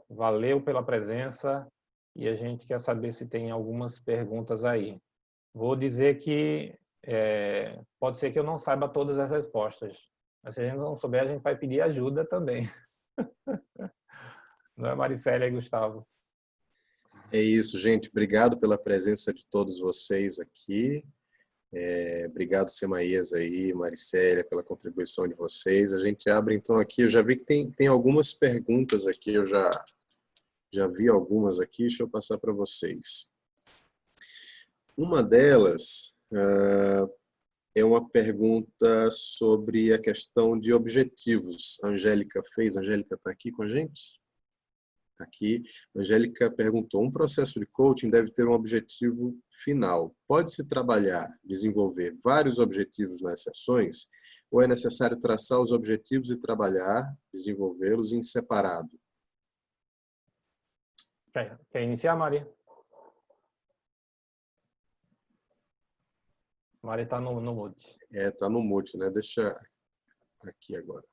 valeu pela presença e a gente quer saber se tem algumas perguntas aí. Vou dizer que pode ser que eu não saiba todas as respostas, mas se a gente não souber, a gente vai pedir ajuda também. Não é, Maricélia e Gustavo? É isso, gente. Obrigado pela presença de todos vocês aqui. Obrigado, Semaías aí, Maricélia, pela contribuição de vocês. A gente abre então aqui, eu já vi que tem algumas perguntas aqui, eu já vi algumas aqui, deixa eu passar para vocês. Uma delas é uma pergunta sobre a questão de objetivos. A Angélica fez, a Angélica está aqui com a gente? Está aqui. A Angélica perguntou, um processo de coaching deve ter um objetivo final. Pode-se trabalhar, desenvolver vários objetivos nas sessões, ou é necessário traçar os objetivos e trabalhar, desenvolvê-los em separado? Quer iniciar, Maria? Mari está no mute. Tá no mute, né? Deixa aqui agora.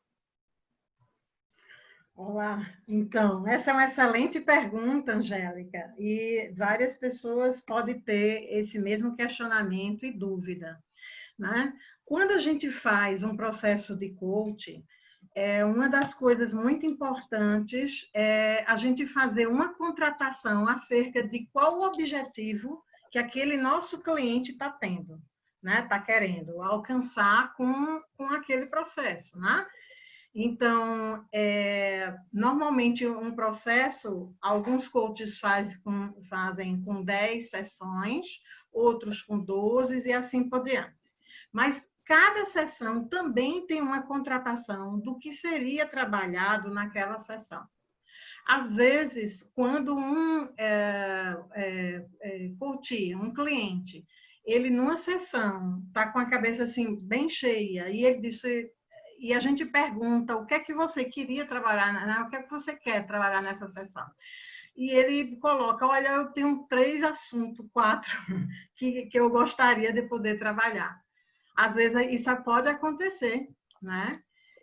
Olá, então, essa é uma excelente pergunta, Angélica, e várias pessoas podem ter esse mesmo questionamento e dúvida, né? Quando a gente faz um processo de coaching, uma das coisas muito importantes é a gente fazer uma contratação acerca de qual o objetivo que aquele nosso cliente está tendo, né? Está querendo alcançar com aquele processo, né? Então, normalmente um processo, alguns coaches fazem com 10 sessões, outros com 12 e assim por diante. Mas cada sessão também tem uma contratação do que seria trabalhado naquela sessão. Às vezes, quando coach, um cliente, ele numa sessão está com a cabeça assim bem cheia e ele disse, e a gente pergunta o que é que você queria trabalhar, né? O que é que você quer trabalhar nessa sessão? E ele coloca, olha, eu tenho 3 assuntos, 4 que eu gostaria de poder trabalhar. Às vezes isso pode acontecer, né?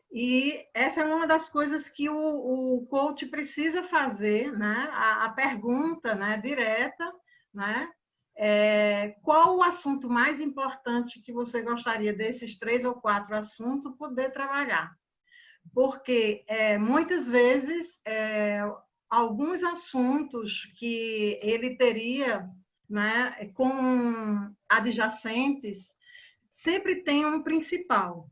E essa é uma das coisas que o coach precisa fazer, né? A pergunta, né, direta, né? Qual o assunto mais importante que você gostaria desses 3 ou 4 assuntos poder trabalhar? Porque muitas vezes alguns assuntos que ele teria, né, com adjacentes sempre tem um principal.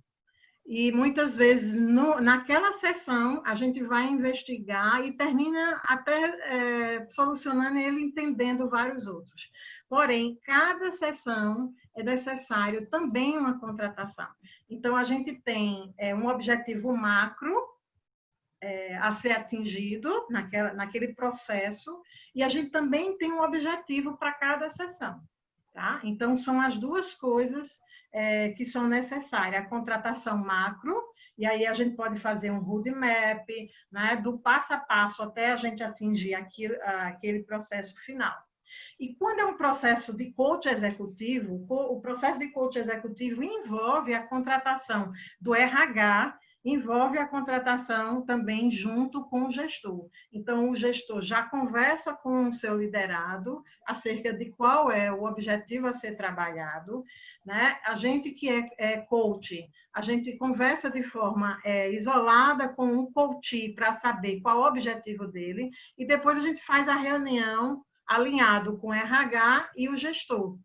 E muitas vezes, naquela sessão, a gente vai investigar e termina até solucionando ele, entendendo vários outros. Porém, cada sessão é necessário também uma contratação. Então, a gente tem um objetivo macro a ser atingido naquele processo, e a gente também tem um objetivo para cada sessão. Tá? Então, são as duas coisas que são necessárias. A contratação macro, e aí a gente pode fazer um roadmap, né, do passo a passo até a gente atingir aquele processo final. E quando é um processo de coach executivo, o processo de coach executivo envolve a contratação do RH, envolve a contratação também junto com o gestor. Então, o gestor já conversa com o seu liderado acerca de qual é o objetivo a ser trabalhado, né? A gente que é coach, a gente conversa de forma isolada com o coach para saber qual o objetivo dele, e depois a gente faz a reunião alinhado com o RH e o gestor.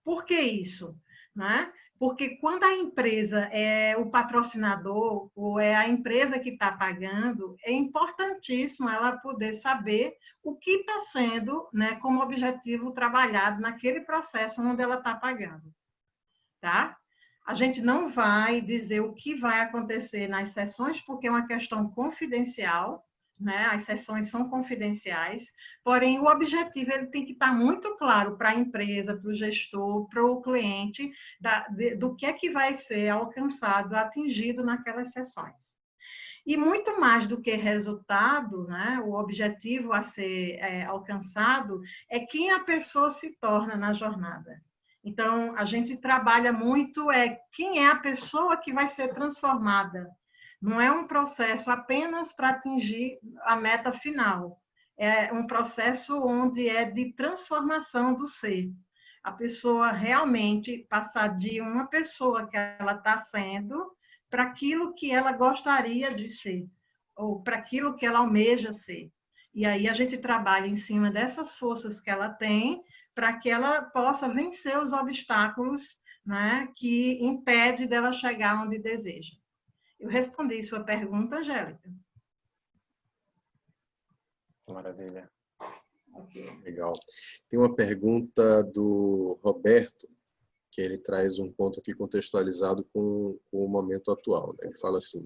Por que isso? Né? Porque quando a empresa é o patrocinador ou é a empresa que está pagando, é importantíssimo ela poder saber o que está sendo, né, como objetivo trabalhado naquele processo onde ela está pagando. Tá? A gente não vai dizer o que vai acontecer nas sessões, porque é uma questão confidencial, né? As sessões são confidenciais, porém o objetivo ele tem que estar muito claro para a empresa, para o gestor, para o cliente, do que é que vai ser alcançado, atingido naquelas sessões. E muito mais do que resultado, né? O objetivo a ser alcançado é quem a pessoa se torna na jornada. Então, a gente trabalha muito quem é a pessoa que vai ser transformada. Não é um processo apenas para atingir a meta final. É um processo onde é de transformação do ser. A pessoa realmente passar de uma pessoa que ela está sendo para aquilo que ela gostaria de ser, ou para aquilo que ela almeja ser. E aí a gente trabalha em cima dessas forças que ela tem, para que ela possa vencer os obstáculos, né, que impede dela chegar onde deseja. Eu respondi sua pergunta, Angélica. Maravilha. Okay. Legal. Tem uma pergunta do Roberto, que ele traz um ponto aqui contextualizado com o momento atual. Né? Ele fala assim,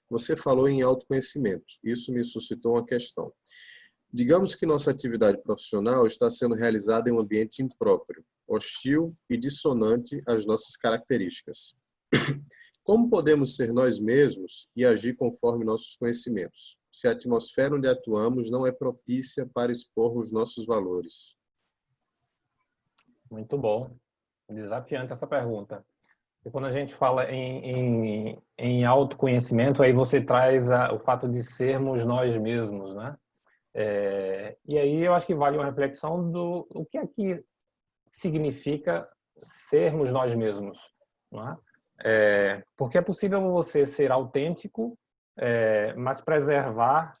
você falou em autoconhecimento, isso me suscitou uma questão. Digamos que nossa atividade profissional está sendo realizada em um ambiente impróprio, hostil e dissonante às nossas características. Como podemos ser nós mesmos e agir conforme nossos conhecimentos, se a atmosfera onde atuamos não é propícia para expor os nossos valores? Muito bom. desafiante essa pergunta. E quando a gente fala em autoconhecimento, aí você traz o fato de sermos nós mesmos, né? E aí eu acho que vale uma reflexão do o que é que significa sermos nós mesmos, não é? Porque é possível você ser autêntico, mas preservar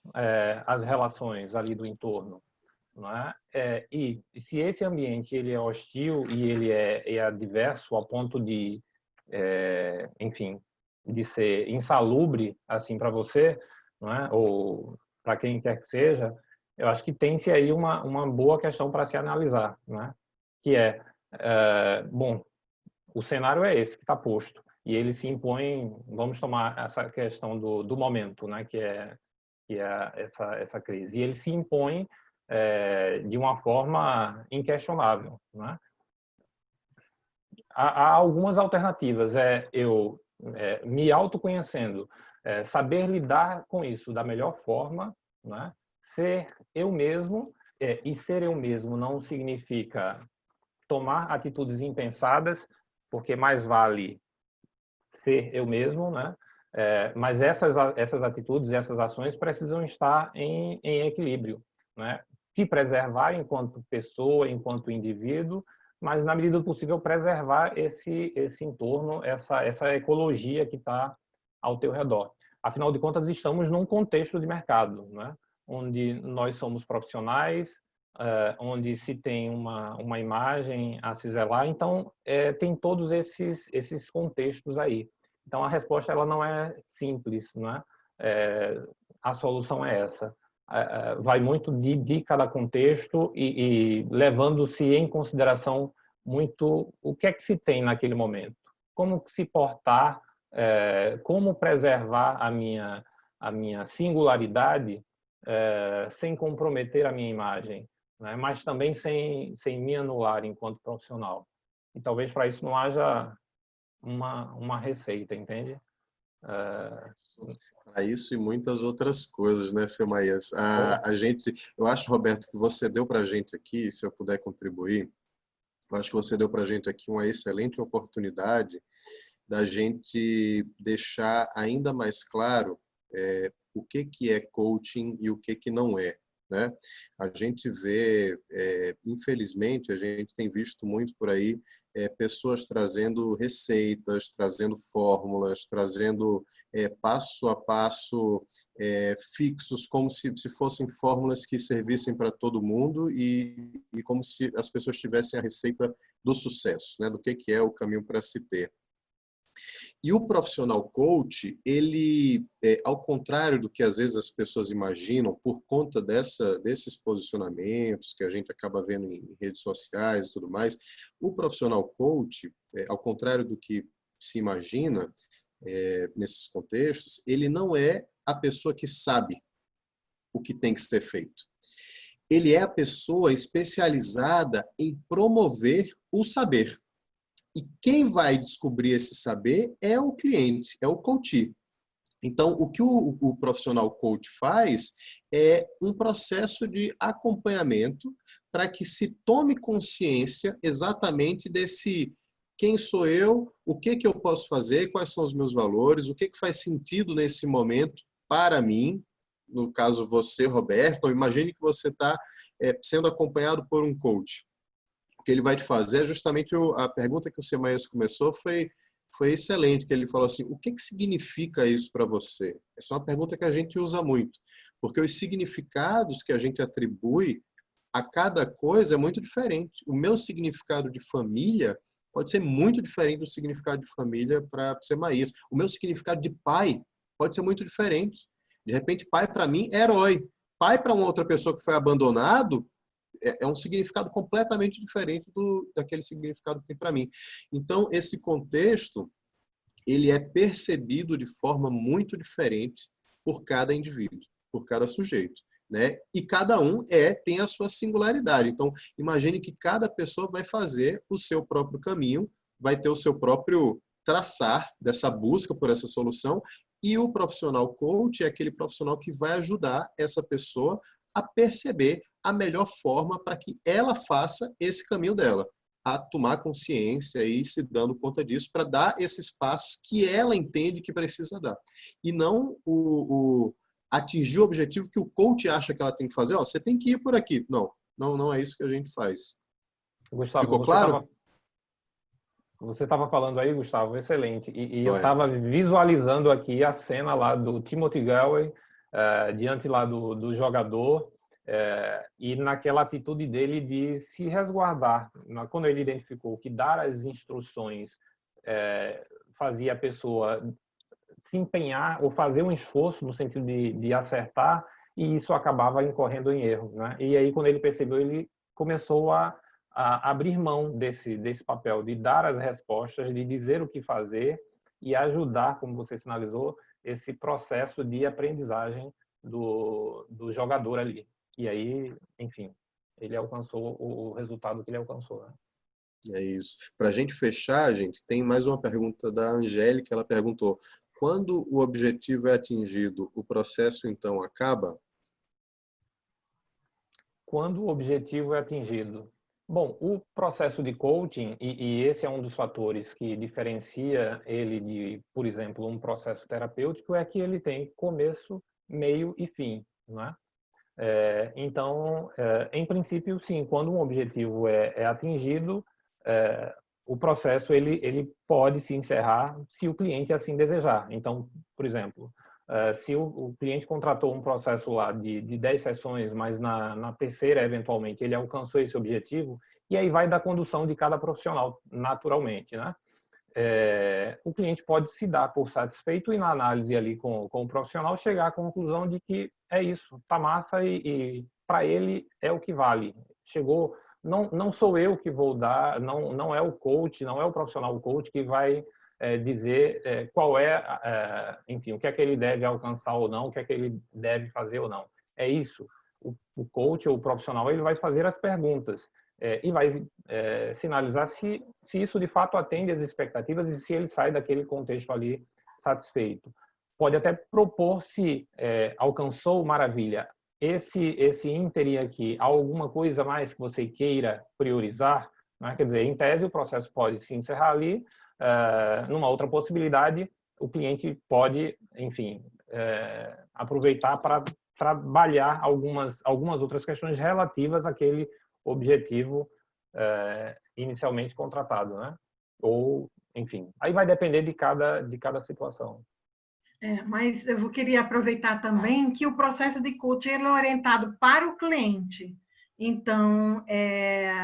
as relações ali do entorno, não é? E se esse ambiente ele é hostil e ele é adverso ao ponto de, enfim, de ser insalubre assim para você, não é? Ou para quem quer que seja, eu acho que tem-se aí uma boa questão para se analisar, não é? Que bom, o cenário é esse que está posto e ele se impõe. Vamos tomar essa questão do momento, né? Que é essa crise. E ele se impõe de uma forma inquestionável, né? Há algumas alternativas. Eu me autoconhecendo, saber lidar com isso da melhor forma, né? Ser eu mesmo, e ser eu mesmo não significa tomar atitudes impensadas, porque mais vale ser eu mesmo, né? Mas essas atitudes, essas ações precisam estar em equilíbrio, né? Se preservar enquanto pessoa, enquanto indivíduo, mas na medida do possível preservar esse entorno, essa ecologia que está ao teu redor. Afinal de contas, estamos num contexto de mercado, né? Onde nós somos profissionais, onde se tem uma imagem a se zelar, então tem todos esses contextos aí. Então a resposta ela não é simples, né? A solução é essa. Vai muito de cada contexto e levando-se em consideração muito o que é que se tem naquele momento, como se portar, como preservar a minha singularidade sem comprometer a minha imagem, né? Mas também sem me anular enquanto profissional. E talvez para isso não haja uma receita, entende? Para isso e muitas outras coisas, né, seu Maias? Eu acho, Roberto, que você deu para a gente aqui, se eu puder contribuir, eu acho que você deu para a gente aqui uma excelente oportunidade da gente deixar ainda mais claro o que é coaching e o que não é, né? A gente vê, infelizmente, a gente tem visto muito por aí pessoas trazendo receitas, trazendo fórmulas, trazendo passo a passo fixos, como se fossem fórmulas que servissem para todo mundo e como se as pessoas tivessem a receita do sucesso, né? Do que é o caminho para se ter. E o profissional coach, ele, ao contrário do que às vezes as pessoas imaginam, por conta desses posicionamentos que a gente acaba vendo em redes sociais e tudo mais, o profissional coach, ao contrário do que se imagina nesses contextos, ele não é a pessoa que sabe o que tem que ser feito. Ele é a pessoa especializada em promover o saber. E quem vai descobrir esse saber é o cliente, é o coach. Então, o que o profissional coach faz é um processo de acompanhamento para que se tome consciência exatamente desse quem sou eu, o que eu posso fazer, quais são os meus valores, o que faz sentido nesse momento para mim, no caso você, Roberto, ou imagine que você está sendo acompanhado por um coach. O que ele vai te fazer é justamente a pergunta que o Semaías começou foi excelente, que ele falou assim, o que significa isso para você? Essa é uma pergunta que a gente usa muito, porque os significados que a gente atribui a cada coisa é muito diferente. O meu significado de família pode ser muito diferente do significado de família para Semaías. O meu significado de pai pode ser muito diferente. De repente, pai para mim é herói. Pai para uma outra pessoa que foi abandonado é um significado completamente diferente daquele significado que tem para mim. Então, esse contexto, ele é percebido de forma muito diferente por cada indivíduo, por cada sujeito, né? E cada um tem a sua singularidade. Então, imagine que cada pessoa vai fazer o seu próprio caminho, vai ter o seu próprio traçar dessa busca por essa solução, e o profissional coach é aquele profissional que vai ajudar essa pessoa a perceber a melhor forma para que ela faça esse caminho dela. a tomar consciência e se dando conta disso para dar esses passos que ela entende que precisa dar. E não atingir o objetivo que o coach acha que ela tem que fazer. Ó, você tem que ir por aqui. Não é isso que a gente faz. Gustavo, Ficou claro? Você estava falando aí, Gustavo, excelente. E eu Joia. estava visualizando aqui a cena lá do Timothy Galway, diante lá do jogador, e naquela atitude dele de se resguardar. Quando ele identificou que dar as instruções fazia a pessoa se empenhar ou fazer um esforço no sentido de acertar, e isso acabava incorrendo em erro, né? E aí, quando ele percebeu, ele começou a abrir mão desse papel, de dar as respostas, de dizer o que fazer e ajudar, como você sinalizou, esse processo de aprendizagem do jogador ali. E aí, enfim, ele alcançou o resultado que ele alcançou, né? É isso. Para a gente fechar, gente, tem mais uma pergunta da Angélica. Ela perguntou: quando o objetivo é atingido, o processo então acaba? Quando o objetivo é atingido? Bom, o processo de coaching, e esse é um dos fatores que diferencia ele de, por exemplo, um processo terapêutico, é que ele tem começo, meio e fim, não é? Então, em princípio, sim, quando um objetivo é atingido, o processo ele pode se encerrar se o cliente assim desejar. Então, por exemplo, se o cliente contratou um processo lá de 10 sessões, mas na terceira, eventualmente, ele alcançou esse objetivo, e aí vai da condução de cada profissional, naturalmente, né? O cliente pode se dar por satisfeito e na análise ali com o profissional chegar à conclusão de que é isso, tá massa e para ele é o que vale. Chegou, não sou eu que vou dar, não é o coach, não é o profissional coach que vai dizer qual enfim, o que é que ele deve alcançar ou não, o que é que ele deve fazer ou não. É isso. O coach ou o profissional ele vai fazer as perguntas e vai sinalizar se isso de fato atende às expectativas e se ele sai daquele contexto ali satisfeito. Pode até propor se alcançou, maravilha. Esse ínterim aqui, há alguma coisa mais que você queira priorizar? Né? Quer dizer, em tese, o processo pode se encerrar ali. Numa outra possibilidade, o cliente pode, enfim, aproveitar para trabalhar algumas outras questões relativas àquele objetivo inicialmente contratado, né? Ou, enfim, aí vai depender de cada situação. Mas eu queria aproveitar também que o processo de coaching ele é orientado para o cliente. Então,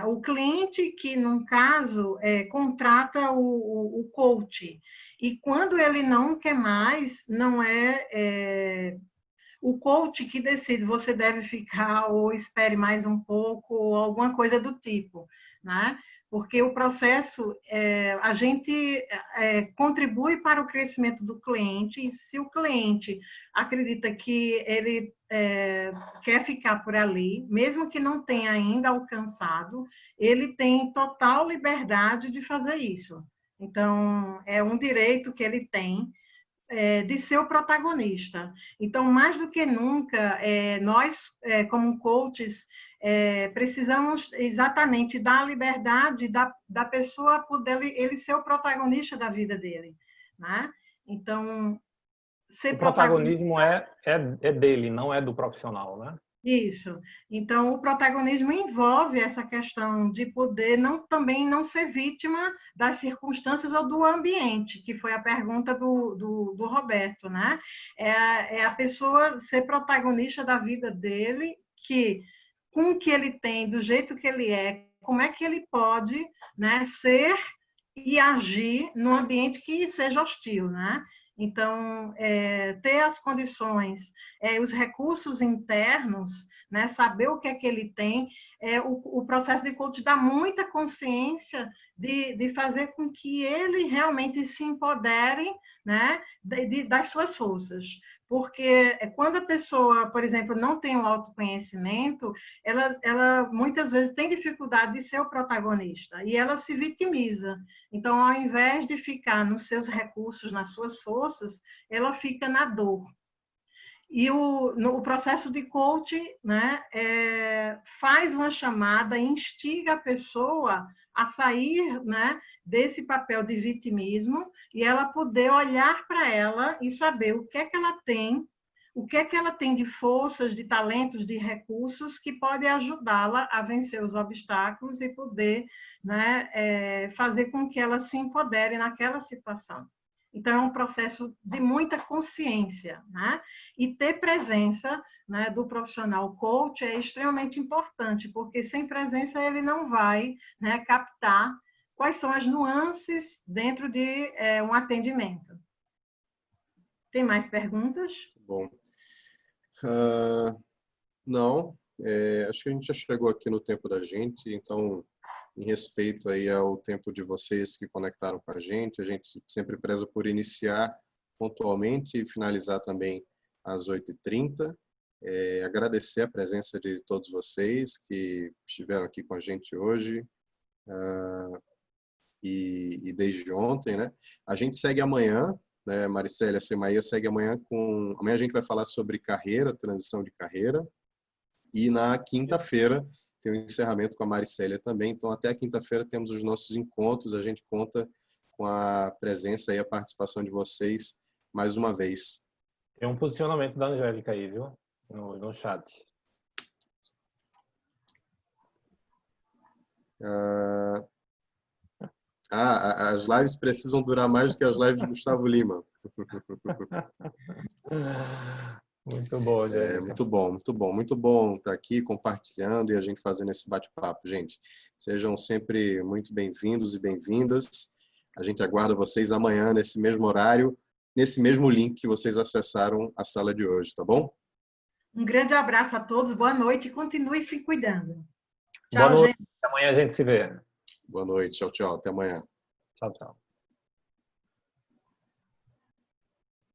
o cliente que, no caso, contrata o coach. E quando ele não quer mais, não o coach que decide, você deve ficar ou espere mais um pouco, ou alguma coisa do tipo, né? Porque o processo, a gente contribui para o crescimento do cliente, e se o cliente acredita que ele quer ficar por ali, mesmo que não tenha ainda alcançado, ele tem total liberdade de fazer isso. Então, é um direito que ele tem, de ser o protagonista. Então, mais do que nunca, nós, como coaches, precisamos exatamente da liberdade da pessoa poder ele ser o protagonista da vida dele, né? Então, ser o protagonismo é dele, não é do profissional, né? Isso. Então, o protagonismo envolve essa questão de poder também não ser vítima das circunstâncias ou do ambiente, que foi a pergunta do Roberto, né? É a pessoa ser protagonista da vida dele, que com o que ele tem, do jeito que ele é, como é que ele pode, né, ser e agir num ambiente que seja hostil, né? Então, ter as condições, os recursos internos, né, saber o que é que ele tem, o processo de coaching dá muita consciência de fazer com que ele realmente se empodere, né, das suas forças. Porque quando a pessoa, por exemplo, não tem o autoconhecimento, ela muitas vezes tem dificuldade de ser o protagonista e ela se vitimiza. Então, ao invés de ficar nos seus recursos, nas suas forças, ela fica na dor. E no processo de coaching, né, faz uma chamada, instiga a pessoa a sair, né, desse papel de vitimismo e ela poder olhar para ela e saber o que é que ela tem, o que é que ela tem de forças, de talentos, de recursos que pode ajudá-la a vencer os obstáculos e poder, né, fazer com que ela se empodere naquela situação. Então, é um processo de muita consciência, né? E ter presença, né, do profissional coach é extremamente importante, porque sem presença ele não vai, né, captar quais são as nuances dentro de um atendimento. Tem mais perguntas? Bom, não, acho que a gente já chegou aqui no tempo da gente, então, em respeito aí ao tempo de vocês que conectaram com a gente sempre preza por iniciar pontualmente e finalizar também às 8h30. Agradecer a presença de todos vocês que estiveram aqui com a gente hoje e desde ontem, né? A gente segue amanhã, né? Maricélia Semaia segue amanhã Amanhã a gente vai falar sobre carreira, transição de carreira. E na quinta-feira tem o encerramento com a Maricélia também. Então, até a quinta-feira temos os nossos encontros. A gente conta com a presença e a participação de vocês mais uma vez. Tem um posicionamento da Angélica aí, viu? No chat. As lives precisam durar mais do que as lives de Gustavo Lima. Muito bom, gente. Muito bom, muito bom. Muito bom estar aqui compartilhando e a gente fazendo esse bate-papo, gente. Sejam sempre muito bem-vindos e bem-vindas. A gente aguarda vocês amanhã nesse mesmo horário, nesse mesmo link que vocês acessaram a sala de hoje, tá bom? Um grande abraço a todos, boa noite e continue se cuidando. Tchau, Boa noite. Gente. Amanhã a gente se vê. Boa noite, tchau, tchau. Até amanhã. Tchau, tchau.